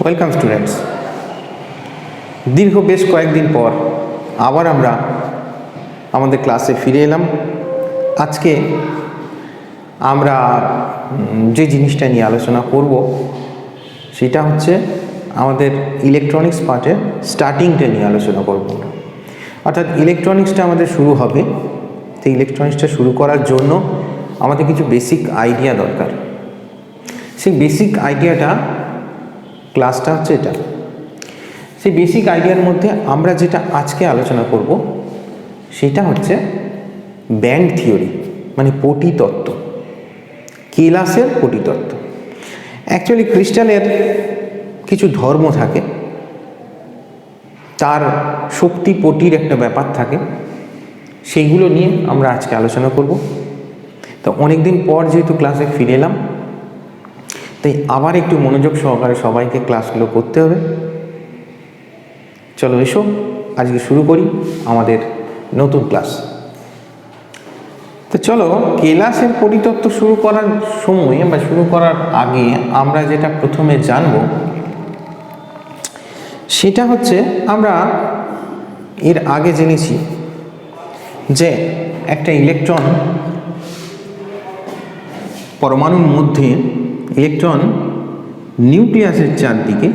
Welcome students. দীর্ঘ বেশ কয়েকদিন পর আবার আমরা আমাদের ক্লাসে ফিরে এলাম। আজকে আমরা যে জিনিসটা নিয়ে আলোচনা করব সেটা হচ্ছে আমাদের ইলেকট্রনিক্স পার্টের স্টার্টিংটা নিয়ে আলোচনা করব। অর্থাৎ ইলেকট্রনিক্সটা আমাদের শুরু হবে, তো ইলেকট্রনিক্সটা শুরু করার জন্য আমাদের কিছু বেসিক আইডিয়া দরকার। সেই বেসিক আইডিয়াটা ক্লাসটা হচ্ছে এটা। সেই বেসিক আইডিয়ার মধ্যে আমরা যেটা আজকে আলোচনা করব সেটা হচ্ছে ব্যান্ড থিওরি, মানে পটিতত্ত্ব, কেলাসের পটিতত্ত্ব। অ্যাকচুয়ালি ক্রিস্টালের কিছু ধর্ম থাকে, তার শক্তি পটির একটা ব্যাপার থাকে, সেইগুলো নিয়ে আমরা আজকে আলোচনা করব। তো অনেকদিন পর যেহেতু ক্লাসে ফিরে এলাম, তাই আবার একটু মনোযোগ সহকারে সবাইকে ক্লাসগুলো করতে হবে। চলো এসো আজকে শুরু করি আমাদের নতুন ক্লাস। তো চলো, কেলাসের পরিতত্ত্ব শুরু করার সময় বা শুরু করার আগে আমরা যেটা প্রথমে জানব সেটা হচ্ছে, আমরা এর আগে জেনেছি যে একটা ইলেকট্রন, পরমাণুর মধ্যে ইলেকট্রন নিউক্লিয়াসের চারদিকে,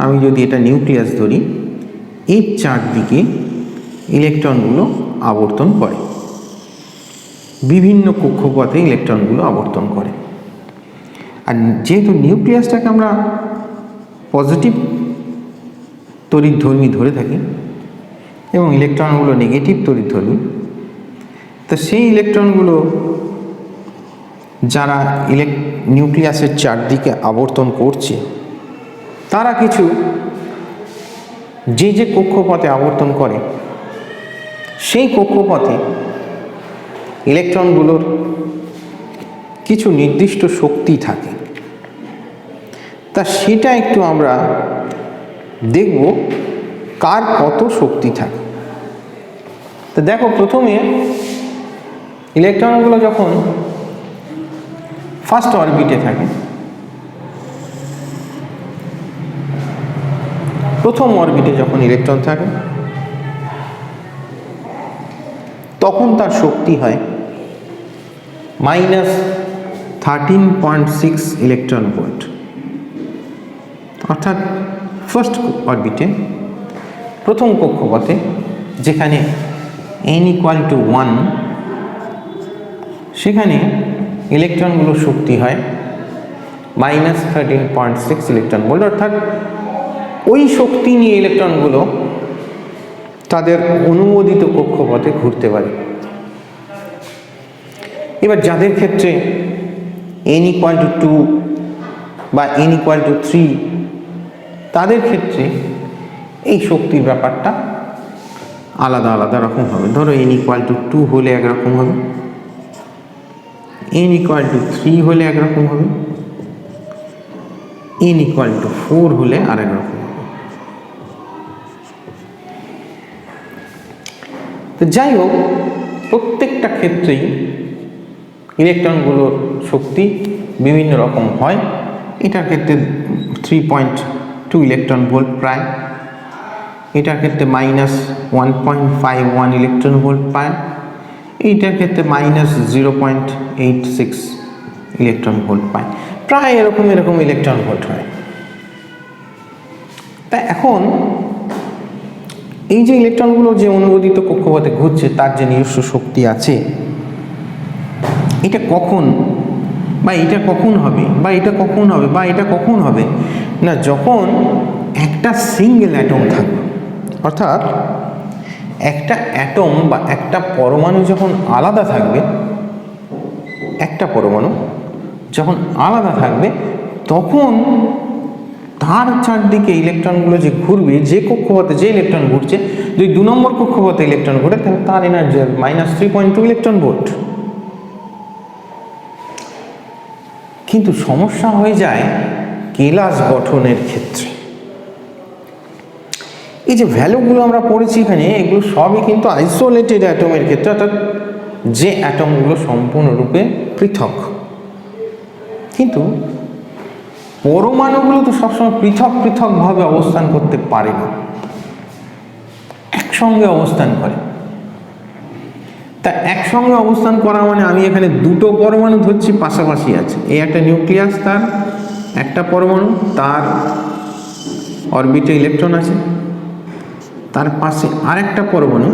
আমি যদি এটা নিউক্লিয়াস ধরি, এর চারদিকে ইলেকট্রনগুলো আবর্তন করে, বিভিন্ন কক্ষপথে ইলেকট্রনগুলো আবর্তন করে। আর যেহেতু নিউক্লিয়াসটাকে আমরা পজিটিভ তড়িৎধর্মী ধরে থাকি এবং ইলেকট্রনগুলো নেগেটিভ তড়িৎধর্মী, তো সেই ইলেকট্রনগুলো যারা নিউক্লিয়াসের চারদিকে আবর্তন করছে, তারা কিছু যে কক্ষপথে আবর্তন করে সেই কক্ষপথে ইলেকট্রনগুলোর কিছু নির্দিষ্ট শক্তি থাকে। তা সেটা একটু আমরা দেখব কার কত শক্তি থাকে। তো দেখো, প্রথমে ইলেকট্রনগুলো যখন ফার্স্ট অরবিটে থাকে, প্রথম অরবিটে যখন ইলেকট্রন থাকে, তখন তার শক্তি হয় -13.6 ইলেকট্রন ভোল্ট। অর্থাৎ ফার্স্ট অরবিটে, প্রথম কক্ষপথে, যেখানে n = 1, সেখানে ইলেকট্রনগুলোর শক্তি হয় -13.6 ইলেকট্রন ভোল্ট। অর্থাৎ ওই শক্তি নিয়ে ইলেকট্রনগুলো তাদের অনুমোদিত কক্ষপথে ঘুরতে পারে। এবার যাদের ক্ষেত্রে n = 2 বা n = 3, তাদের ক্ষেত্রে এই শক্তির ব্যাপারটা আলাদা আলাদা রকম হবে। ধরো n = 2 হলে একরকম হবে, n = 3 হলে একরকম হবে, n = 4 হলে আরেক রকম হবে। তো যাই হোক, প্রত্যেকটা ক্ষেত্রেই ইলেকট্রনগুলোর শক্তি বিভিন্ন রকম হয়। এটার ক্ষেত্রে 3.2 ইলেকট্রন ভোল্ট প্রায়, এটার ক্ষেত্রে -1.51 ইলেকট্রন ভোল্ট পায়, এইটার ক্ষেত্রে -0.86 ইলেকট্রন ভোল্ট পায়। প্রায় এরকম ইলেকট্রন ভোল্ট হয়। তা এখন এই যে ইলেকট্রনগুলো যে অনুমোদিত কক্ষপথে ঘুরছে, তার যে নিজস্ব শক্তি আছে, এটা কখন বা এটা কখন হবে বা এটা কখন হবে বা এটা কখন হবে না, যখন একটা সিঙ্গেল অ্যাটম থাকবে। অর্থাৎ একটা অ্যাটম বা একটা পরমাণু যখন আলাদা থাকবে, একটা পরমাণু যখন আলাদা থাকবে, তখন তার চারদিকে ইলেকট্রনগুলো যে ঘুরবে, যে কক্ষপথে যে ইলেকট্রন ঘুরছে, যদি 2 নম্বর কক্ষপথে ইলেকট্রন ঘুরে, তাহলে তার এনার্জি -3.2 ইলেকট্রন ভোল্ট। কিন্তু সমস্যা হয়ে যায় কেলাস গঠনের ক্ষেত্রে। এই যে ভ্যালুগুলো আমরা পড়েছি এখানে, এগুলো সবই কিন্তু আইসোলেটেড অ্যাটমের ক্ষেত্রে, অর্থাৎ যে অ্যাটমগুলো সম্পূর্ণরূপে পৃথক। কিন্তু পরমাণুগুলো তো সবসময় পৃথক পৃথকভাবে অবস্থান করতে পারে না, একসঙ্গে অবস্থান করে। তা একসঙ্গে অবস্থান করা মানে আমি এখানে দুটো পরমাণু ধরছি পাশাপাশি আছে, এই একটা নিউক্লিয়াস, তার একটা পরমাণু, তার অরবিটে ইলেকট্রন আছে, তার পাশে আরেকটা পরমাণু,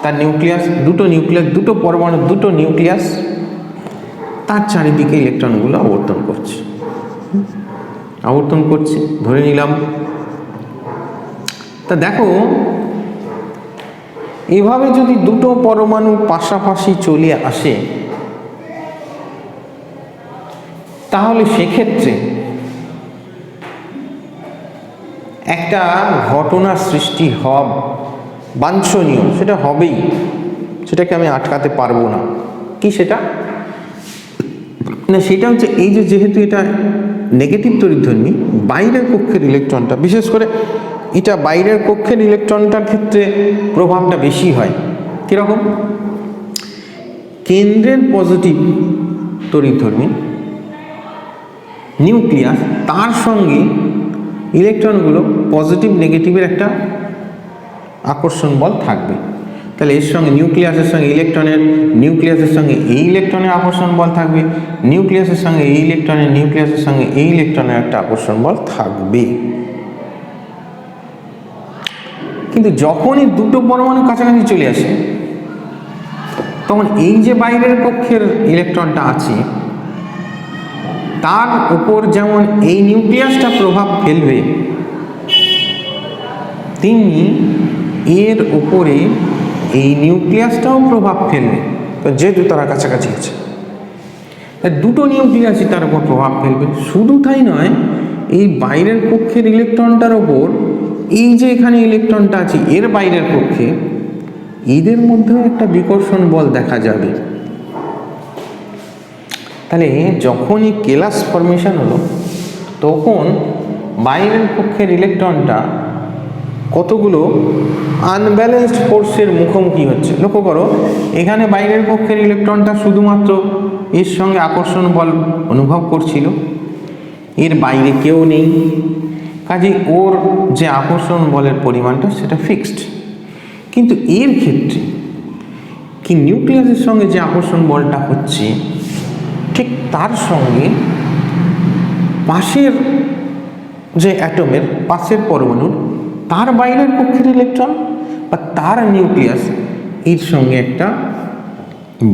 তার নিউক্লিয়াস, দুটো পরমাণু, দুটো নিউক্লিয়াস, তার চারিদিকে ইলেকট্রনগুলো আবর্তন করছে ধরে নিলাম। তা দেখো, এভাবে যদি দুটো পরমাণু পাশাপাশি চলে আসে তাহলে সেক্ষেত্রে একটা ঘটনার সৃষ্টি হওয়া বাঞ্ছনীয়, সেটা হবেই, সেটাকে আমি আটকাতে পারবো না। কি সেটা না, সেটা হচ্ছে এই যেহেতু এটা নেগেটিভ তড়িৎধর্মী, বাইরের কক্ষের ইলেকট্রনটা, বিশেষ করে এটা বাইরের কক্ষের ইলেকট্রনটার ক্ষেত্রে প্রভাবটা বেশি হয়। কীরকম? কেন্দ্রের পজিটিভ তড়িৎধর্মী নিউক্লিয়াস, তার সঙ্গে ইলেকট্রনগুলো পজিটিভ নেগেটিভের একটা আকর্ষণ বল থাকবে। তাহলে এর সঙ্গে নিউক্লিয়াসের সঙ্গে নিউক্লিয়াসের সঙ্গে এই ইলেকট্রনের আকর্ষণ বল থাকবে, নিউক্লিয়াসের সঙ্গে এই নিউক্লিয়াসের সঙ্গে এই ইলেকট্রনের একটা আকর্ষণ বল থাকবে। কিন্তু যখনই দুটো পরমাণু কাছাকাছি চলে আসে তখন এই যে বাইরের কক্ষের ইলেকট্রনটা আছে তার উপর যেমন এই নিউক্লিয়াসটা প্রভাব ফেলবে, তেমনি এর উপরে এই নিউক্লিয়াসটাও প্রভাব ফেলবে, যেহেতু তারা কাছাকাছি আছে। দুটো নিউক্লিয়াসই তার উপর প্রভাব ফেলবে। শুধু তাই নয়, এই বাইরের কক্ষের ইলেকট্রনটার ওপর এই যে এখানে ইলেকট্রনটা আছে এর বাইরের কক্ষে, এদের মধ্যেও একটা বিকর্ষণ বল দেখা যাবে। তাহলে যখনই কেলাস ফরমেশন হলো তখন বাইরের কক্ষের ইলেকট্রনটা কতগুলো আনব্যালেন্সড ফোর্সের মুখোমুখি হচ্ছে। লক্ষ্য করো, এখানে বাইরের কক্ষের ইলেকট্রনটা শুধুমাত্র এর সঙ্গে আকর্ষণ বল অনুভব করছিল, এর বাইরে কেউ নেই, কাজে ওর যে আকর্ষণ বলের পরিমাণটা সেটা ফিক্সড। কিন্তু এর ক্ষেত্রে কি নিউক্লিয়াসের সঙ্গে যে আকর্ষণ বলটা হচ্ছে ঠিক তার সঙ্গে পাশের যে অ্যাটমের পাশের পরমাণুর তার বাইরের কক্ষের ইলেকট্রন বা তার নিউক্লিয়াস এর সঙ্গে একটা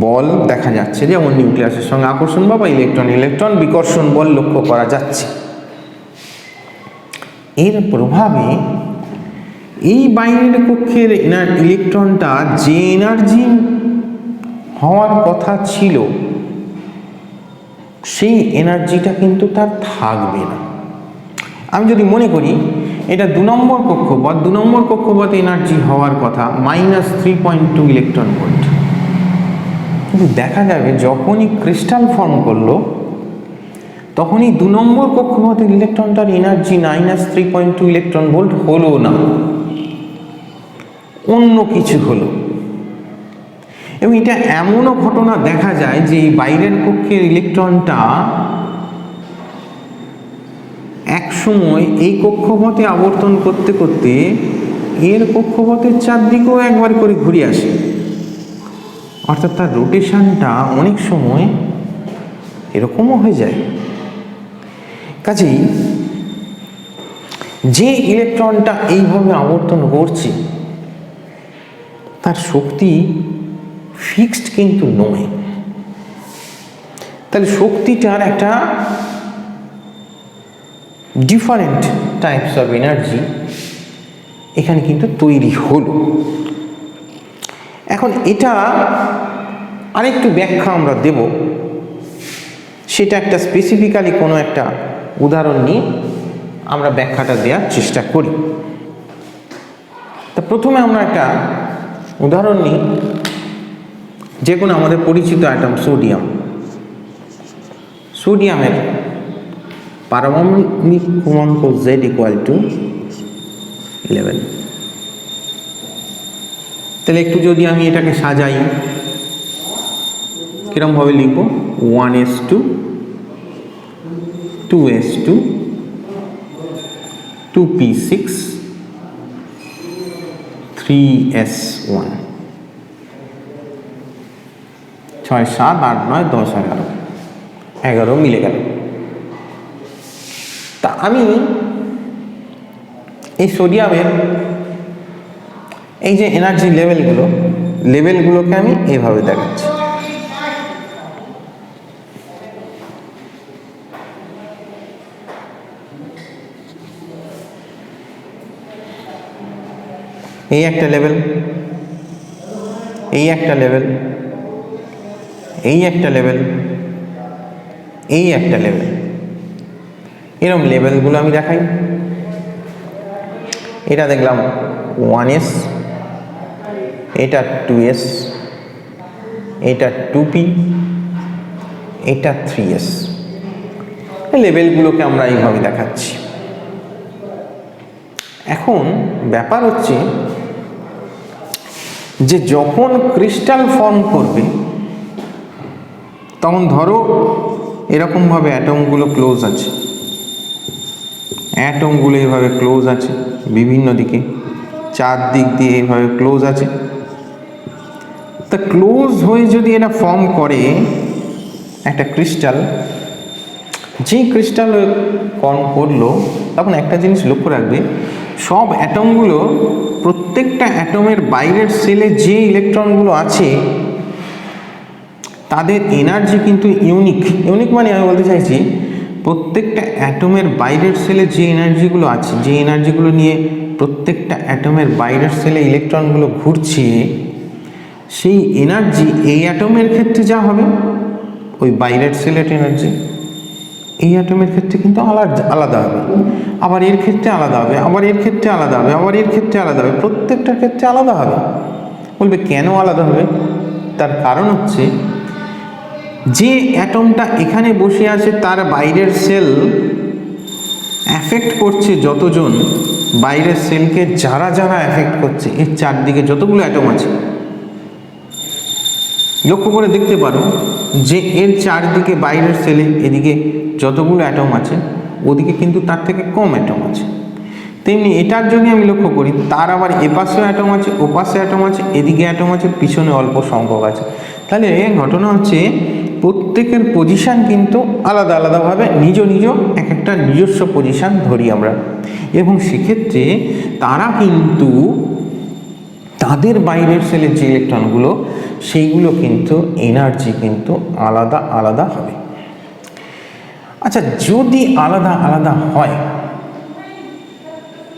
বল দেখা যাচ্ছে, যেমন নিউক্লিয়াসের সঙ্গে আকর্ষণ বা ইলেকট্রন বিকর্ষণ বল লক্ষ্য করা যাচ্ছে। এর প্রভাবে এই বাইরের কক্ষের ইলেকট্রনটা যে এনার্জি হওয়ার কথা ছিল সেই এনার্জিটা কিন্তু তার থাকবে না। আমি যদি মনে করি এটা 2 নম্বর কক্ষপথে এনার্জি হওয়ার কথা -3.2 ইলেকট্রন ভোল্ট, কিন্তু দেখা যাবে যখনই ক্রিস্টাল ফর্ম করলো তখনই 2 নম্বর কক্ষপথের ইলেকট্রনটার এনার্জি -3.2 ইলেকট্রন ভোল্ট হলো না, অন্য কিছু হলো। এবং এটা এমনও ঘটনা দেখা যায় যে এই বাইরের কক্ষের ইলেকট্রনটা এক সময় এই কক্ষপথে আবর্তন করতে করতে এর কক্ষপথের চারদিকেও একবার করে ঘুরে আসে, অর্থাৎ তার রোটেশনটা অনেক সময় এরকমও হয়ে যায়। কাজেই যে ইলেকট্রনটা এইভাবে আবর্তন করছে তার শক্তি ফিক্সড কিন্তু নয়। তাহলে শক্তিটার একটা ডিফারেন্ট টাইপস অফ এনার্জি এখানে কিন্তু তৈরি হলো। এখন এটা আরেকটু ব্যাখ্যা আমরা দেব, সেটা একটা স্পেসিফিক্যালি কোনো একটা উদাহরণ নিয়ে আমরা ব্যাখ্যাটা দেওয়ার চেষ্টা করি। তা প্রথমে আমরা একটা উদাহরণ নিই, যে কোনো আমাদের পরিচিত অ্যাটম সোডিয়ামের পারমাণবিক ক্রমাঙ্ক Z = 11। তাহলে একটু যদি আমি এটাকে সাজাই, কিরমভাবে লিখব? 1s2, 2s2, 2p6, 3s1, 6, 7, 8, 9, 10, 11, 11 মিলে গেল। তা আমি এই সোডিয়ামের এই যে এনার্জি লেভেলগুলোকে আমি এইভাবে দেখাচ্ছি। এই একটা লেভেল, এই একটা লেভেল, এই একটা লেভেল, এই একটা লেভেল, এরকম লেভেলগুলো আমি দেখাই। এটা দেখলাম 1s, এটা 2s, এটা 2p, এটা 3s। লেভেলগুলোকে আমরা এইভাবে দেখাচ্ছি। এখন ব্যাপার হচ্ছে যে যখন ক্রিস্টাল ফর্ম করবে তখন ধরো এরকমভাবে অ্যাটমগুলো ক্লোজ আছে, অ্যাটমগুলো এইভাবে ক্লোজ আছে বিভিন্ন দিকে, চারদিক দিয়ে এইভাবে ক্লোজ আছে। তা ক্লোজ হয়ে যদি এটা ফর্ম করে একটা ক্রিস্টাল, যেই ক্রিস্টাল ফর্ম করলো তখন একটা জিনিস লক্ষ্য রাখবে, সব অ্যাটমগুলো, প্রত্যেকটা অ্যাটমের বাইরের সেলে যে ইলেকট্রনগুলো আছে তাদের এনার্জি কিন্তু ইউনিক মানে আমি বলতে চাইছি প্রত্যেকটা অ্যাটমের বাইরের সেলে যে এনার্জিগুলো আছে, যে এনার্জিগুলো নিয়ে প্রত্যেকটা অ্যাটমের বাইরের সেলে ইলেকট্রনগুলো ঘুরছে, সেই এনার্জি এই অ্যাটমের ক্ষেত্রে যা হবে ওই বাইরের সেলের এনার্জি এই অ্যাটমের ক্ষেত্রে কিন্তু আলাদা হবে, আবার এর ক্ষেত্রে আলাদা হবে, আবার এর ক্ষেত্রে আলাদা হবে, আবার এর ক্ষেত্রে আলাদা হবে, প্রত্যেকটার ক্ষেত্রে আলাদা হবে। বলবে কেন আলাদা হবে? তার কারণ হচ্ছে যে অ্যাটমটা এখানে বসে আছে তার বাইরের সেল অ্যাফেক্ট করছে, যতজন বাইরের সেলকে যারা অ্যাফেক্ট করছে, এর চারদিকে যতগুলো অ্যাটম আছে লক্ষ্য করে দেখতে পারো যে এর চারদিকে বাইরের সেলে এদিকে যতগুলো অ্যাটম আছে ওদিকে কিন্তু তার থেকে কম অ্যাটম আছে। তেমনি এটার যদি আমি লক্ষ্য করি তার আবার এপাশে অ্যাটম আছে, ওপাশে অ্যাটম আছে, এদিকে অ্যাটম আছে, পিছনে অল্প সংখ্যক আছে। তাহলে ঘটনা হচ্ছে প্রত্যেকের পজিশান কিন্তু আলাদা আলাদাভাবে নিজ এক একটা নিজস্ব পজিশান ধরি আমরা, এবং সেক্ষেত্রে তারা কিন্তু তাদের বাইরের সেলের যে ইলেকট্রনগুলো সেইগুলো কিন্তু এনার্জি কিন্তু আলাদা আলাদা হবে। আচ্ছা, যদি আলাদা আলাদা হয়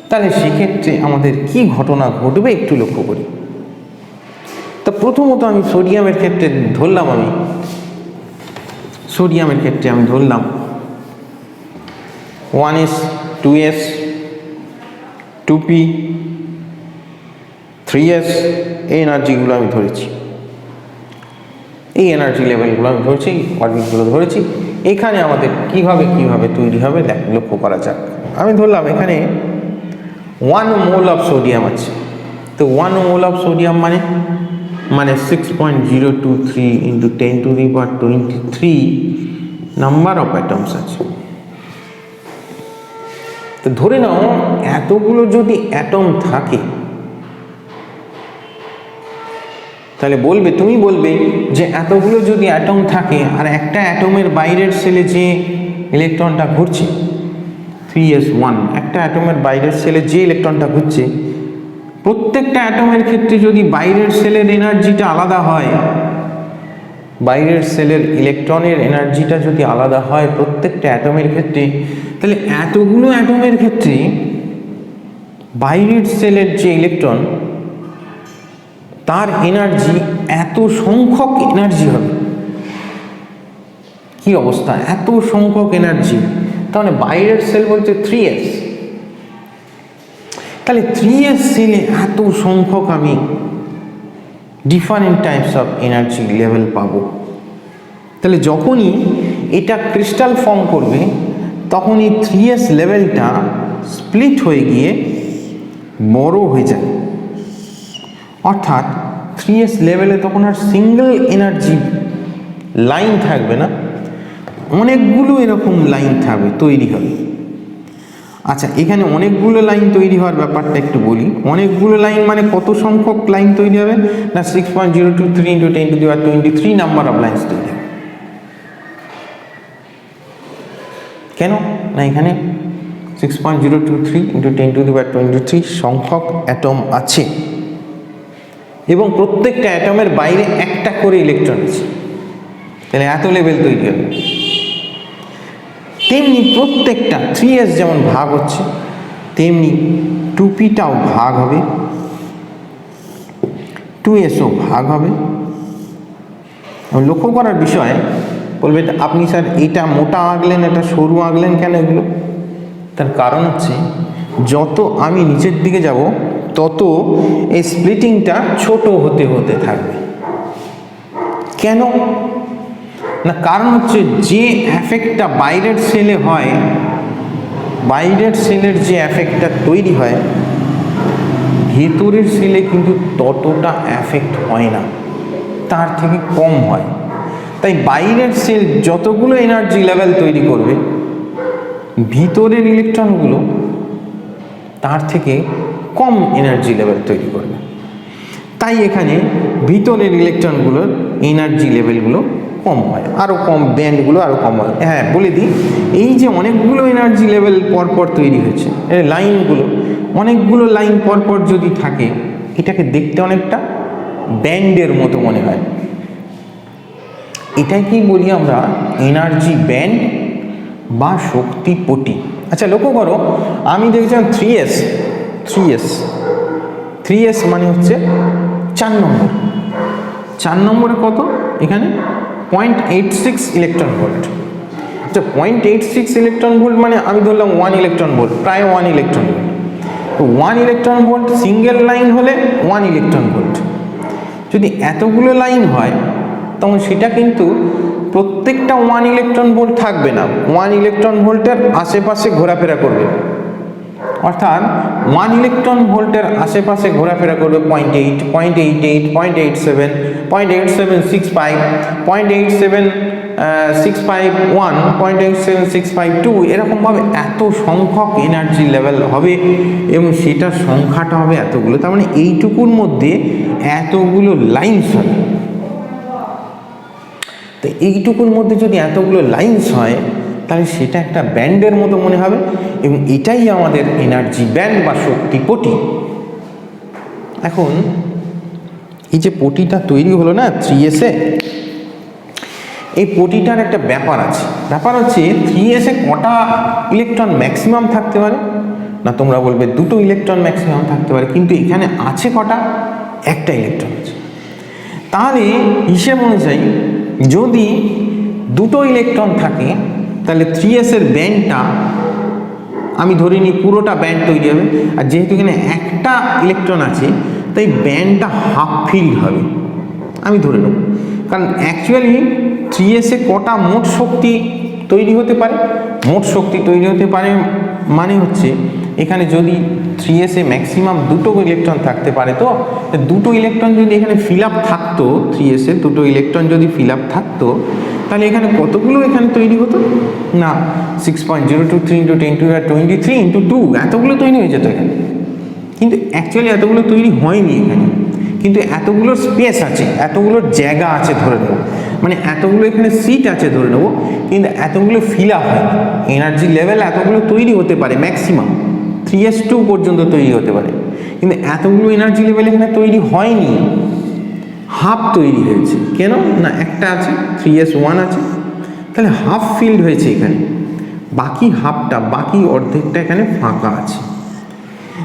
তাহলে সেক্ষেত্রে আমাদের কি ঘটনা ঘটবে একটু লক্ষ্য করি। তো প্রথমত আমি সোডিয়ামের ক্ষেত্রে ধরলাম, আমি ধরলাম 1s, 2s, 2p, 3s, এই এনার্জিগুলো আমি ধরেছি, এই এনার্জি লেভেলগুলো আমি ধরেছি, অরবিটগুলো ধরেছি। এখানে আমাদের কিভাবে তৈরি হবে লক্ষ্য করা যাক। আমি ধরলাম এখানে 1 মোল অফ সোডিয়াম আছে। তো 1 মোল অফ সোডিয়াম মানে 6.023 × 10⁻23 নাম্বার অফ অ্যাটমস আছে। তো ধরে নাও এতগুলো যদি অ্যাটম থাকে তাহলে তুমি বলবে যে এতগুলো যদি অ্যাটম থাকে আর একটা অ্যাটমের বাইরের সেলে যে ইলেকট্রনটা ঘুরছে 3s1, একটা অ্যাটমের বাইরের সেলে যে ইলেকট্রনটা ঘুরছে, প্রত্যেকটা অ্যাটমের ক্ষেত্রে যদি বাইরের সেলের এনার্জিটা আলাদা হয়, বাইরের সেলের ইলেকট্রনের এনার্জিটা যদি আলাদা হয় প্রত্যেকটা অ্যাটমের ক্ষেত্রে, তাহলে এতগুলো অ্যাটমের ক্ষেত্রে বাইরের সেলের যে ইলেকট্রন তার এনার্জি এত সংখ্যক এনার্জি হবে। কি অবস্থা, এত সংখ্যক এনার্জি! তাহলে বাইরের সেল বলছে 3s, তাহলে 3s সেলে এত সংখ্যক আমি different types of energy level পাবো। তাহলে যখনই এটা ক্রিস্টাল ফর্ম করবে তখন এই 3s লেভেলটা স্প্লিট হয়ে গিয়ে বড় হয়ে যায়, অর্থাৎ 3s লেভেলে তখন আর সিঙ্গেল এনার্জি লাইন থাকবে না, অনেকগুলো এরকম লাইন থাকবে, তৈরি হবে। আচ্ছা, এখানে অনেকগুলো লাইন তৈরি হওয়ার ব্যাপারটা একটু বলি। অনেকগুলো লাইন মানে কত সংখ্যক লাইন তৈরি হবে না, 6.023 × 10⁻23 নাম্বার অফ লাইন্স তৈরি হবে। কেন না, এখানে 6.023 × 10⁻23 সংখ্যক অ্যাটম আছে এবং প্রত্যেকটা অ্যাটমের বাইরে একটা করে ইলেকট্রন আছে, তাহলে এত লেভেল তৈরি হবে। তেমনি প্রত্যেকটা 3s যেমন ভাগ হচ্ছে, তেমনি 2pটাও ভাগ হবে, 2sও ভাগ হবে। লক্ষ্য করার বিষয়, বলবে আপনি স্যার এটা মোটা আঁকলেন, এটা সরু আঁকলেন কেন এগুলো? তার কারণ হচ্ছে যত আমি নিচের দিকে যাব তত এই স্প্লিটিংটা ছোট হতে হতে থাকবে। কেন না, কারণ হচ্ছে যে এফেক্টটা বাইরের সেলে হয়, বাইরের সেলের যে এফেক্টটা তৈরি হয়, ভেতরের সেলে কিন্তু ততটা এফেক্ট হয় না, তার থেকে কম হয়। তাই বাইরের সেল যতগুলো এনার্জি লেভেল তৈরি করবে, ভিতরের ইলেকট্রনগুলো তার থেকে কম এনার্জি লেভেল তৈরি করবে। তাই এখানে ভিতরের ইলেকট্রনগুলোর এনার্জি লেভেলগুলো কম হয়, আরও কম, ব্যান্ডগুলো আরও কম হয়। হ্যাঁ, বলে দিই, এই যে অনেকগুলো এনার্জি লেভেল পরপর তৈরি হয়েছে, লাইনগুলো অনেকগুলো লাইন পরপর যদি থাকে, এটাকে দেখতে অনেকটা ব্যান্ডের মতো মনে হয়। এটাকেই বলি আমরা এনার্জি ব্যান্ড বা শক্তি পটি। আচ্ছা, লক্ষ্য করো, আমি দেখছিলাম 3s মানে হচ্ছে 4 নম্বর। 4 নম্বরে কত? এখানে 0.86 ইলেকট্রন ভোল্ট। আচ্ছা, 0.86 ইলেকট্রন ভোল্ট মানে আমি ধরলাম 1 ইলেকট্রন ভোল্ট, প্রায় 1 electron volt. 1 electron volt single line হলে 1 ইলেকট্রন ভোল্ট। যদি এতগুলো লাইন হয়, তখন সেটা কিন্তু প্রত্যেকটা 1 ইলেকট্রন ভোল্ট থাকবে না, 1 ইলেকট্রন ভোল্টের আশেপাশে ঘোরাফেরা করবে। অর্থাৎ 1 ইলেকট্রন ভোল্টের আশেপাশে ঘোরাফেরা করবে 0.8, 0.88, 0.87, 0.8765, 0.87651, 0.87652, এরকমভাবে এত সংখ্যক এনার্জি লেভেল হবে এবং সেটার সংখ্যাটা হবে এতগুলো। তার মানে এইটুকুর মধ্যে এতগুলো লাইন্স হবে। তো এইটুকুর মধ্যে যদি এতগুলো লাইন্স হয়, তাহলে সেটা একটা ব্যান্ডের মতো মনে হবে এবং এটাই আমাদের এনার্জি ব্যান্ড বা শক্তি পটি। এখন এই যে পটিটা তৈরি হলো না 3s-এ, এই পটিটার একটা ব্যাপার আছে। ব্যাপার হচ্ছে 3s-এ কটা ইলেকট্রন ম্যাক্সিমাম থাকতে পারে না, তোমরা বলবে 2টো ইলেকট্রন ম্যাক্সিমাম থাকতে পারে, কিন্তু এখানে আছে কটা? একটা ইলেকট্রন আছে। তাহলে হিসেব অনুযায়ী যদি 2টো ইলেকট্রন থাকে, তাহলে 3s-এর ব্যান্ডটা আমি ধরে নিই পুরোটা ব্যান্ড তৈরি হবে। আর যেহেতু এখানে একটা ইলেকট্রন আছে, তাই ব্যান্ডটা হাফ ফিল্ড হবে আমি ধরে নেব। কারণ অ্যাকচুয়ালি 3s-এ কটা মোট শক্তি তৈরি হতে পারে? মোট শক্তি তৈরি হতে পারে মানে হচ্ছে এখানে যদি 3s-এ ম্যাক্সিমাম 2টো ইলেকট্রন থাকতে পারে, তো 2টো ইলেকট্রন যদি এখানে ফিল আপ থাকতো, 3s-এ 2টো ইলেকট্রন যদি ফিল আপ থাকতো, তাহলে এখানে কতগুলো এখানে তৈরি হতো না, 6.023 × 10⁻23 × 2 এতগুলো তৈরি হয়ে যেত এখানে। কিন্তু অ্যাকচুয়ালি এতগুলো তৈরি হয়নি এখানে, কিন্তু এতগুলোর স্পেস আছে, এতগুলোর জায়গা আছে ধরে নেব, মানে এতগুলো এখানে সিট আছে ধরে নেব, কিন্তু এতগুলো ফিল আপ হয়। এনার্জি লেভেল এতগুলো তৈরি হতে পারে, ম্যাক্সিমাম 3s2 পর্যন্ত তৈরি হতে পারে, কিন্তু এতগুলো এনার্জি লেভেল এখানে তৈরি হয়নি, হাফ তৈরি হয়েছে। কেন না, একটা আছে 3s1 আছে, তাহলে হাফ ফিল্ড হয়েছে এখানে, বাকি হাফটা, বাকি অর্ধেকটা এখানে ফাঁকা আছে।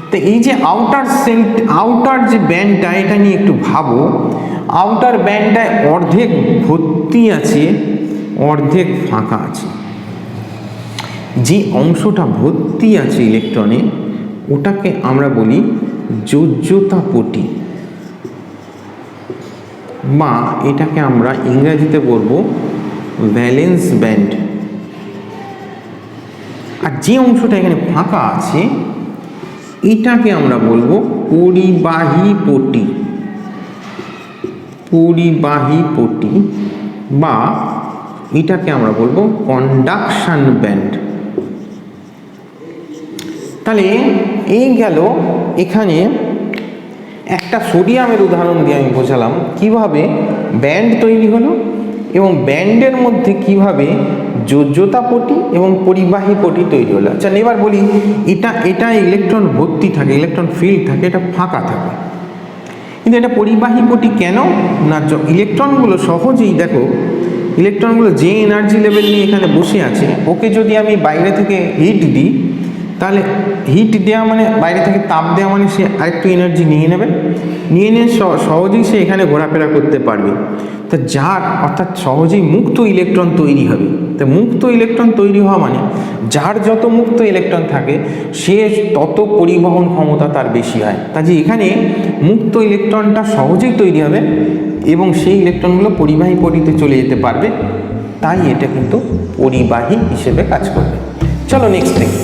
তো এই যে আউটার যে ব্যান্ডটা, এটা নিয়ে একটু ভাবো। আউটার ব্যান্ডটায় অর্ধেক ভর্তি আছে, অর্ধেক ফাঁকা আছে। যে অংশটা ভর্তি আছে ইলেকট্রনে, ওটাকে আমরা বলি যোজ্যতা পটি, বা এটাকে আমরা ইংরেজিতে বলবো ভ্যালেন্স ব্যান্ড। আর যে অংশটা এখানে ফাঁকা আছে, এটাকে আমরা বলবো পরিবাহী পটি। পরিবাহী পটি বা এটাকে আমরা বলবো কন্ডাকশন ব্যান্ড। তাহলে এই গেল এখানে একটা সোডিয়ামের উদাহরণ দিয়ে আমি বোঝালাম কিভাবে ব্যান্ড তৈরি হলো এবং ব্যান্ডের মধ্যে কিভাবে যোজ্যতা পটি এবং পরিবাহী পটি তৈরি হলো। আচ্ছা এবার বলি, এটা ইলেকট্রন ভর্তি থাকে, ইলেকট্রন ফিল্ড থাকে, এটা ফাঁকা থাকে, কিন্তু এটা পরিবাহী পটি কেন না? ইলেকট্রনগুলো সহজেই দেখো, ইলেকট্রনগুলো যে এনার্জি লেভেল নিয়ে এখানে বসে আছে, ওকে যদি আমি বাইরে থেকে হিট দিই, তাহলে হিট দেওয়া মানে বাইরে থেকে তাপ দেওয়া মানে সে আরেকটু এনার্জি নিয়ে নেবে, নিয়ে সহজেই সে এখানে ঘোরাফেরা করতে পারবে। তা যার অর্থাৎ সহজেই মুক্ত ইলেকট্রন তৈরি হবে। তা মুক্ত ইলেকট্রন তৈরি হওয়া মানে যার যত মুক্ত ইলেকট্রন থাকে সে তত পরিবহন ক্ষমতা তার বেশি হয়। কাজে এখানে মুক্ত ইলেকট্রনটা সহজেই তৈরি হবে এবং সেই ইলেকট্রনগুলো পরিবাহী পটিতে চলে যেতে পারবে, তাই এটা কিন্তু পরিবাহী হিসেবে কাজ করবে। চলো নেক্সট দেখি।